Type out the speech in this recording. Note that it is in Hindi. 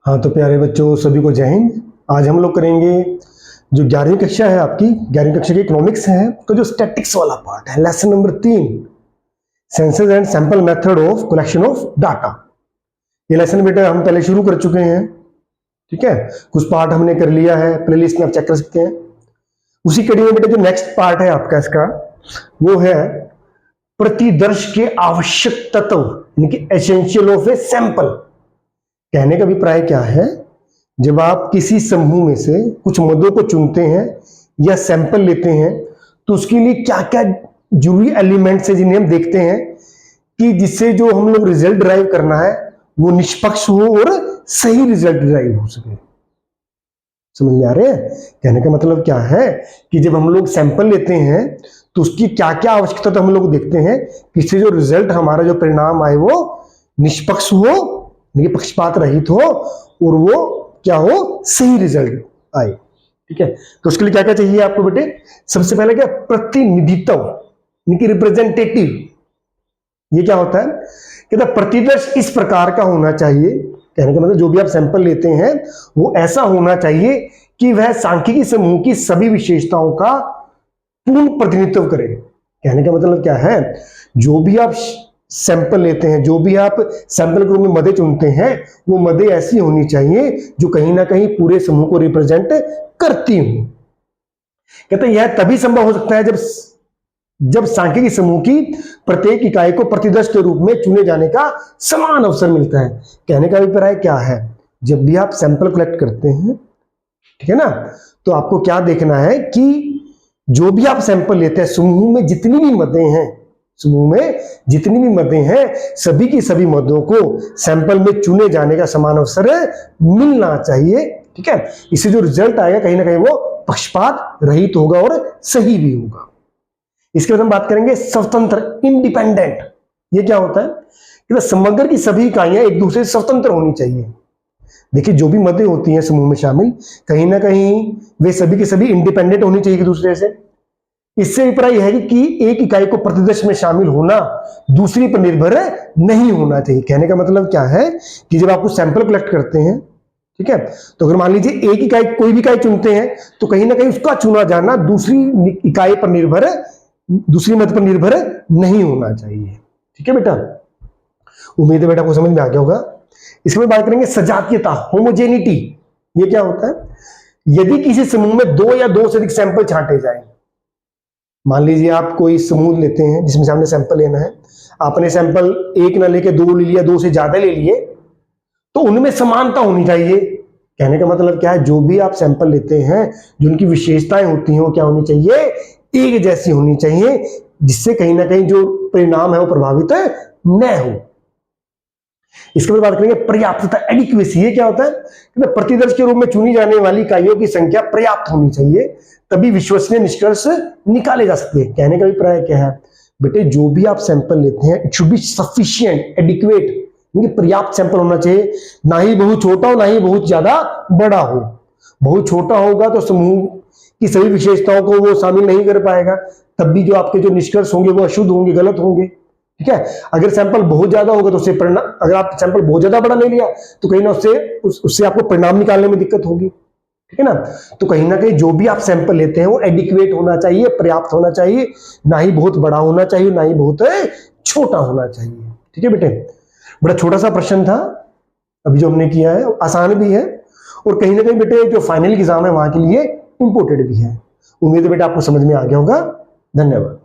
हाँ तो प्यारे बच्चों, सभी को जय हिंद। आज हम लोग करेंगे जो 11वीं कक्षा है आपकी, 11वीं कक्षा की इकोनॉमिक्स है, तो जो स्टैटिक्स वाला पार्ट है, lesson number 3, census and sample method of collection of data. ये लेसन बेटा हम पहले शुरू कर चुके हैं, ठीक है। कुछ पार्ट हमने कर लिया है, प्लेलिस्ट में आप चेक कर सकते हैं। उसी कड़ी में बेटा जो नेक्स्ट पार्ट है आपका इसका, वो है प्रतिदर्श के आवश्यक तत्व, यानी कि एसेंशियल ऑफ ए सैंपल। कहने का अभिप्राय क्या है, जब आप किसी समूह में से कुछ मदों को चुनते हैं या सैंपल लेते हैं, तो उसके लिए क्या क्या जरूरी एलिमेंट्स है जिन्हें हम देखते हैं कि जिससे जो हम लोग रिजल्ट ड्राइव करना है वो निष्पक्ष हो और सही रिजल्ट ड्राइव हो सके। समझ में आ रहे हैं? कहने का मतलब क्या है कि जब हम लोग सैंपल लेते हैं तो उसकी क्या क्या आवश्यकता तो हम लोग देखते हैं, किससे जो रिजल्ट हमारा जो परिणाम आए वो निष्पक्ष हो, पक्षपात रहित हो, और वो क्या हो, सही रिजल्ट आए। ठीक है, तो उसके लिए क्या क्या चाहिए आपको बेटे? सबसे पहले क्या, प्रतिनिधित्व, यानी कि रिप्रेजेंटेटिव। ये क्या होता है? कहता प्रतिदर्श इस प्रकार का होना चाहिए। कहने का मतलब जो भी आप सैंपल लेते हैं वो ऐसा होना चाहिए कि वह सांख्यिकी समूह की सभी विशेषताओं का पूर्ण प्रतिनिधित्व करे। कहने का मतलब क्या है, जो भी आप सैंपल लेते हैं, जो भी आप सैंपल ग्रुप में मदे चुनते हैं, वो मदे ऐसी होनी चाहिए जो कहीं ना कहीं पूरे समूह को रिप्रेजेंट करती हूं। कहते यह तभी संभव हो सकता है जब सांख्यिकी समूह की प्रत्येक इकाई को प्रतिदर्श के रूप में चुने जाने का समान अवसर मिलता है। कहने का अभिप्राय क्या है, जब भी आप सैंपल कलेक्ट करते हैं, ठीक है ना, तो आपको क्या देखना है कि जो भी आप सैंपल लेते हैं, समूह में जितनी भी मदें हैं, समूह में जितनी भी मदें हैं, सभी की सभी मदों को सैंपल में चुने जाने का समान अवसर मिलना चाहिए। ठीक है, इससे जो रिजल्ट आएगा कहीं ना कहीं वो पक्षपात रहित होगा और सही भी होगा। इसके बाद हम बात करेंगे स्वतंत्र, इंडिपेंडेंट। ये क्या होता है कि समग्र की सभी इकाइयां एक दूसरे से स्वतंत्र होनी चाहिए। देखिए, जो भी मदें होती हैं समूह में शामिल, कहीं ना कहीं वे सभी के सभी इंडिपेंडेंट होनी चाहिए एक दूसरे से। इससे अभिप्राय है कि एक इकाई को प्रतिदर्श में शामिल होना दूसरी पर निर्भर नहीं होना चाहिए। कहने का मतलब क्या है कि जब आप कुछ सैंपल कलेक्ट करते हैं, ठीक है, तो अगर मान लीजिए एक इकाई, कोई भी इकाई चुनते हैं, तो कहीं ना कहीं उसका चुना जाना दूसरी इकाई पर निर्भर, दूसरी मद पर निर्भर नहीं होना चाहिए। ठीक है बेटा, उम्मीद है बेटा को समझ में आ गया होगा। इसके बाद बात करेंगे सजातीयता, होमोजेनिटी। ये क्या होता है? यदि किसी समूह में दो या दो से अधिक सैंपल छांटे जाए, मान लीजिए आप कोई समूह लेते हैं जिसमें से हमने सैंपल लेना है, आपने सैंपल एक ना लेके दो ले लिया, दो से ज्यादा ले लिए, तो उनमें समानता होनी चाहिए। कहने का मतलब क्या है, जो भी आप सैंपल लेते हैं, जो उनकी विशेषताएं होती हैं वो क्या होनी चाहिए, एक जैसी होनी चाहिए, जिससे कहीं ना कहीं जो परिणाम है वो प्रभावित न हो। इसके बाद बात करेंगे पर्याप्तता, एडिक्वेसी। ये क्या होता है कि प्रतिदर्श के रूप में चुनी जाने वाली इकाइयों की संख्या पर्याप्त होनी चाहिए, तभी विश्वसनीय निष्कर्ष निकाले जा सकते हैं। कहने का अभिप्राय क्या है बेटे, जो भी आप सैंपल लेते हैं, it should be sufficient, adequate, यानी पर्याप्त सैंपल होना चाहिए। ना ही बहुत छोटा हो, ना ही बहुत ज्यादा बड़ा हो। बहुत छोटा होगा तो समूह की सभी विशेषताओं को वो शामिल नहीं कर पाएगा, तब भी जो आपके जो निष्कर्ष होंगे वो अशुद्ध होंगे, गलत होंगे। ठीक है, अगर सैंपल बहुत ज्यादा होगा तो उससे परिणाम, अगर आप सैंपल बहुत ज्यादा बड़ा ले लिया तो कहीं ना उससे आपको परिणाम निकालने में दिक्कत होगी। ठीक है ना, तो कहीं ना कहीं जो भी आप सैंपल लेते हैं वो एडिक्वेट होना चाहिए, पर्याप्त होना चाहिए, ना ही बहुत बड़ा होना चाहिए, ना ही बहुत छोटा होना चाहिए। ठीक है बेटे, बड़ा छोटा सा प्रश्न था अभी जो हमने किया है, आसान भी है और कहीं ना कहीं बेटे जो फाइनल एग्जाम है वहां के लिए इंपोर्टेंट भी है। उम्मीद है बेटा आपको समझ में आ गया होगा। धन्यवाद।